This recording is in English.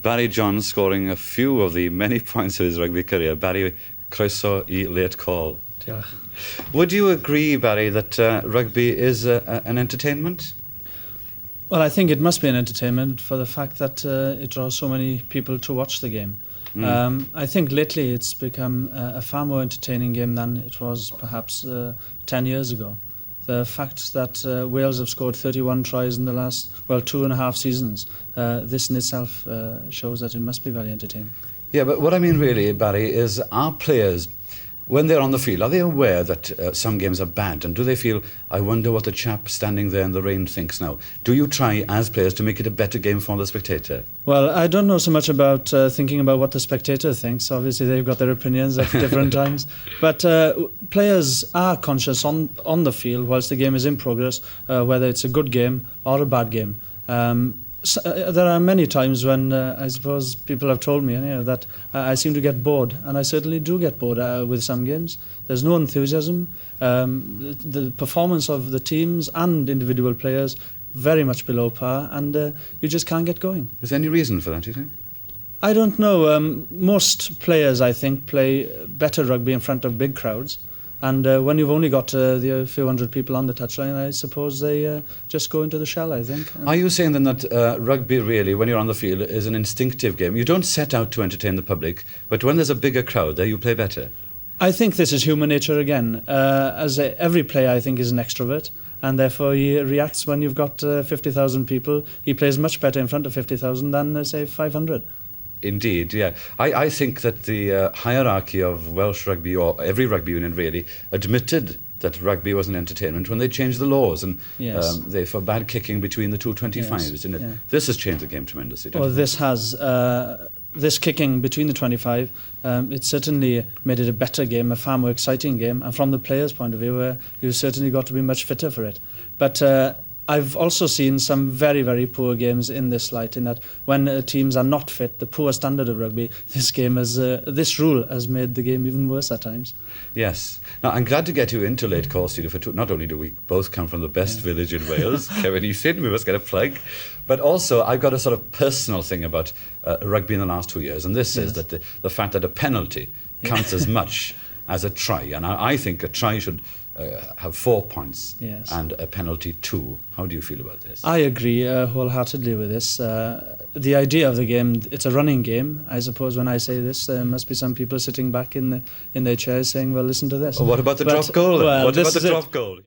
Barry John scoring a few of the many points of his rugby career. Barry, croeso I Llyfrgell. Diolch. Would you agree, Barry, that rugby is an entertainment? Well, I think it must be an entertainment for the fact that it draws so many people to watch the game. I think lately it's become a far more entertaining game than it was perhaps 10 years ago. The fact that Wales have scored 31 tries in the last, 2.5 seasons, this in itself shows that it must be very entertaining. Yeah, but what I mean really, Barry, is our players, when they're on the field, are they aware that some games are bad? And do they feel, I wonder what the chap standing there in the rain thinks now? Do you try, as players, to make it a better game for the spectator? Well, I don't know so much about thinking about what the spectator thinks. Obviously, they've got their opinions at different times. But players are conscious on the field whilst the game is in progress, whether it's a good game or a bad game. There are many times when I suppose people have told me that I seem to get bored, and I certainly do get bored with some games. There's no enthusiasm. The performance of the teams and individual players very much below par, and you just can't get going. Is there any reason for that, do you think? I don't know. Most players, I think, play better rugby in front of big crowds. And when you've only got the few hundred people on the touchline, I suppose they just go into the shell, I think. Are you saying then that rugby really, when you're on the field, is an instinctive game? You don't set out to entertain the public, but when there's a bigger crowd there, you play better? I think this is human nature again. Every player, I think, is an extrovert, and therefore he reacts when you've got 50,000 people. He plays much better in front of 50,000 than, say, 500. Indeed, yeah. I think that the hierarchy of Welsh rugby, or every rugby union really, admitted that rugby was an entertainment when they changed the laws and they forbade kicking between the two 25s, didn't it? Yeah. This has changed the game tremendously, don't you? This has. This kicking between the 25, it certainly made it a better game, a far more exciting game, and from the player's point of view, you certainly got to be much fitter for it. But I've also seen some very, very poor games in this light, in that when teams are not fit, the poor standard of rugby, this rule has made the game even worse at times. Yes. Now, I'm glad to get you into Llyfrgell Studio. Not only do we both come from the best village in Wales, Kevin Easton, we must get a plug, but also I've got a sort of personal thing about rugby in the last 2 years, and this is that the fact that a penalty counts as much as a try, and I think a try should have 4 points and a penalty 2. How do you feel about this? I agree wholeheartedly with this. The idea of the game, it's a running game. I suppose when I say this, there must be some people sitting back in their chairs saying, well, listen to this. What about the drop goal? What about the drop goal?